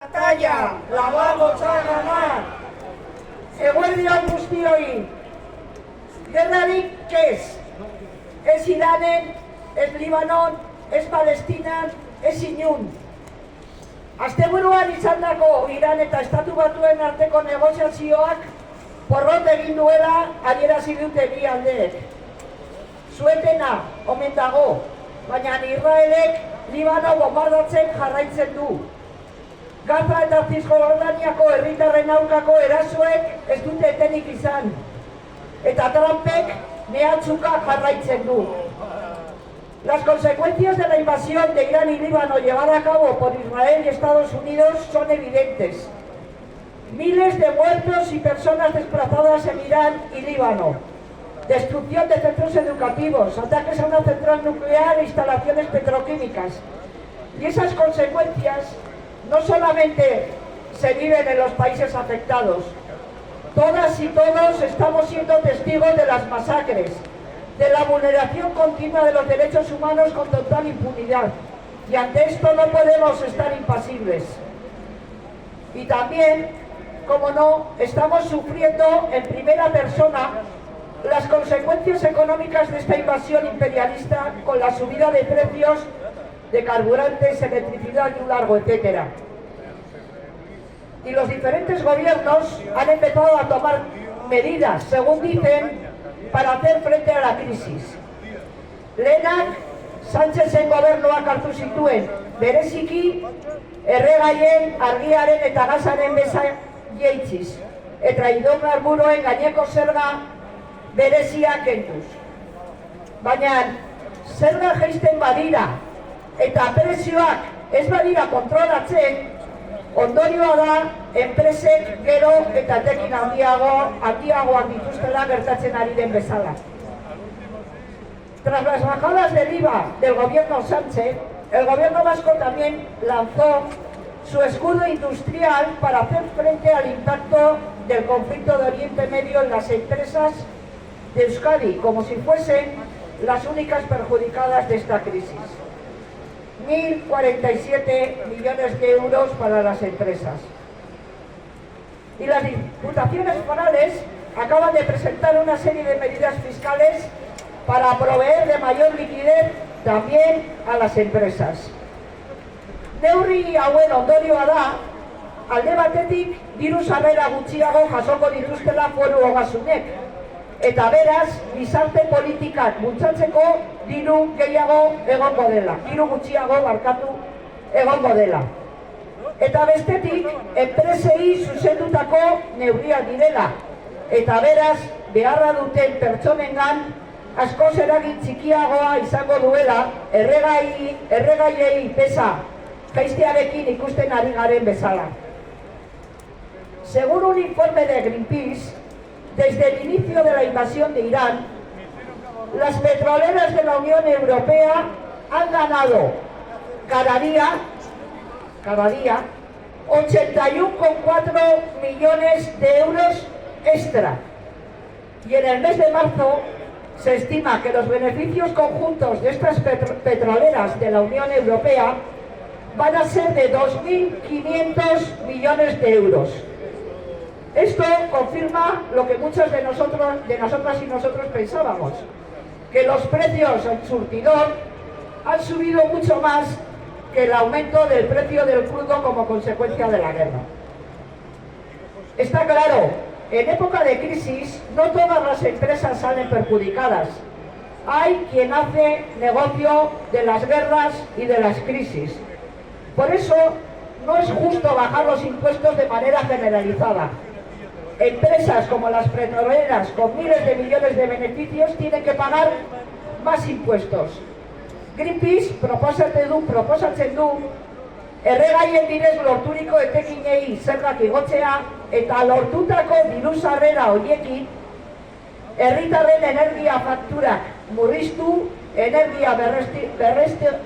Batalla, la vamos a ganar. Eguerdion guztioi. Gerrarik ez. Ez Iranen, ez Libanon, ez Palestinan, ez inun. Asteburuan izandako Iran eta Estatu Batuen arteko negoziazioak porrot egin duela adierazi dute bi aldeek. Suetena omen dago, baina Israelek Libano bombardatzen jarraitzen du. Gaza eta Zisjordaniako herritarren aurkako erasoek ez dute etenik izan. Eta Trumpek mehatxuka jarraitzen du. Las consecuencias de la invasión de Irán y Líbano llevada a cabo por Israel y Estados Unidos son evidentes. Miles de muertos y personas desplazadas en Irán y Líbano. Destrucción de centros educativos, ataques a una central nuclear e instalaciones petroquímicas. Y esas consecuencias no solamente se viven en los países afectados. Todas y todos estamos siendo testigos de las masacres, de la vulneración continua de los derechos humanos con total impunidad. Y ante esto no podemos estar impasibles. Y también, como no, estamos sufriendo en primera persona las consecuencias económicas de esta invasión imperialista con la subida de precios de carburantes, electricidad y un largo etcétera. Y los diferentes gobiernos han empezado a tomar medidas, según dicen, para hacer frente a la crisis. Lehenak, Sánchezen gobernuak hartu zituen, bereziki, erregaien, argiaren eta gazaren beza jeitziz, eta hidrokarburoen gaineko zerga berezia kentuz. Baina, zerga jaisten badira, eta prezioak ez badira kontrolatzen, ondorioa da, enpresek gero eta etekin handiagoak dituztela gertatzen ari den bezala. Tras las bajadas del IVA del gobierno Sánchez, el gobierno vasco también lanzó su escudo industrial para hacer frente al impacto del conflicto de Oriente Medio en las empresas de Euskadi, como si fuesen las únicas perjudicadas de esta crisis. 1.047 millones de euros para las empresas. Y las diputaciones forales acaban de presentar una serie de medidas fiscales para proveer de mayor liquidez también a las empresas. Neurri hauen ondorioa da, alde batetik diru sarrera gutxiago jasoko dituztela foru ogasunek, eta beraz, gizarte politikak bultzatzeko diru gehiago egongo dela, diru gutxiago barkatu egongo dela. Eta bestetik, enpresei zuzendutako neurriak direla, eta beraz, beharra duten pertsonengan askoz eragin txikiagoa izango duela erregaiei pesa jaistearekin ikusten ari garen bezala. Según un informe de Greenpeace, desde el inicio de la invasión de Irán, las petroleras de la Unión Europea han ganado cada día 81,4 millones de euros extra. Y en el mes de marzo se estima que los beneficios conjuntos de estas petroleras de la Unión Europea van a ser de 2.500 millones de euros. Esto confirma lo que muchos de nosotras y nosotros pensábamos, que los precios al surtidor han subido mucho más que el aumento del precio del crudo como consecuencia de la guerra. Está claro, en época de crisis no todas las empresas salen perjudicadas. Hay quien hace negocio de las guerras y de las crisis. Por eso no es justo bajar los impuestos de manera generalizada. Empresas como las petroleras con miles de millones de beneficios tienen que pagar más impuestos. Greenpeace proposatzen du erregaien bidez lorturiko etekinei zergak igotzea eta lortutako diru sarrera horiekin herritarren energia fakturak murriztu, energia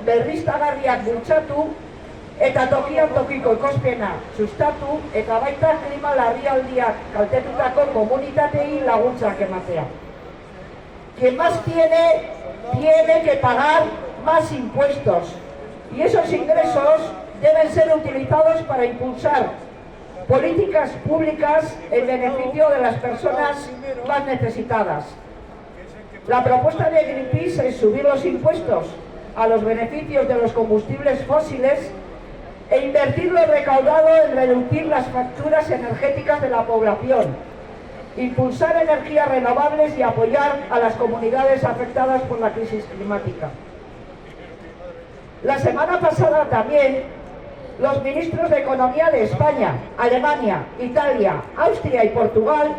berriztagarriak bultzatu eta tokian tokiko ekoizpena sustatu eta baita klima larrialdiak kaltetutako komunitatei laguntzak ematea. Quien más tiene que pagar más impuestos y esos ingresos deben ser utilizados para impulsar políticas públicas en beneficio de las personas más necesitadas. La propuesta de Greenpeace es subir los impuestos a los beneficios de los combustibles fósiles e invertir lo recaudado en reducir las facturas energéticas de la población, impulsar energías renovables y apoyar a las comunidades afectadas por la crisis climática. La semana pasada también los ministros de Economía de España, Alemania, Italia, Austria y Portugal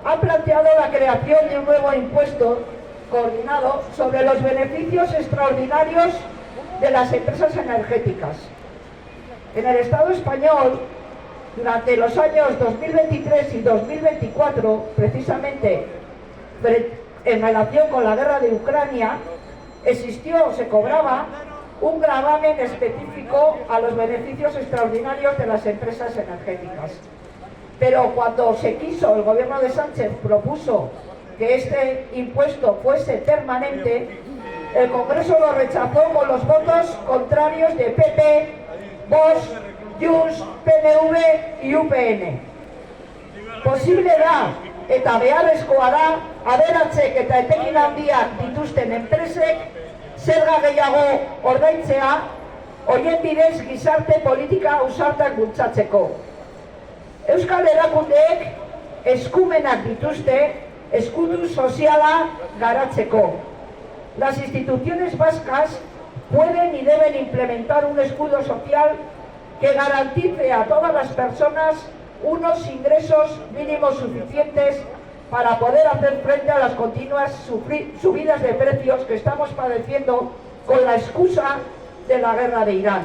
han planteado la creación de un nuevo impuesto coordinado sobre los beneficios extraordinarios de las empresas energéticas. En el Estado español, durante los años 2023 y 2024, precisamente en relación con la guerra de Ucrania, se cobraba un gravamen específico a los beneficios extraordinarios de las empresas energéticas. Pero cuando el gobierno de Sánchez propuso que este impuesto fuese permanente, el Congreso lo rechazó con los votos contrarios de PP, Vox, Junts, PNV y UPN. Posible da eta beharrezkoa da aberatsek eta etekin handiak dituzten enpresek zerga gehiago ordaintzea, horien bidez gizarte politika ausartak bultzatzeko. Euskal erakundeek eskumenak dituzte eskudu soziala garatzeko. Las instituciones vascas pueden y deben implementar un escudo social que garantice a todas las personas unos ingresos mínimos suficientes para poder hacer frente a las continuas subidas de precios que estamos padeciendo con la excusa de la guerra de Irán.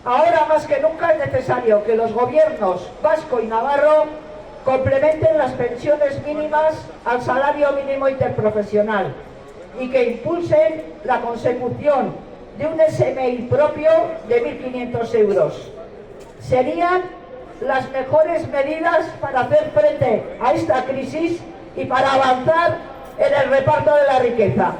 Ahora más que nunca es necesario que los gobiernos vasco y navarro complementen las pensiones mínimas al salario mínimo interprofesional y que impulsen la consecución de un SMI propio de 1.500 euros. Serían las mejores medidas para hacer frente a esta crisis y para avanzar en el reparto de la riqueza.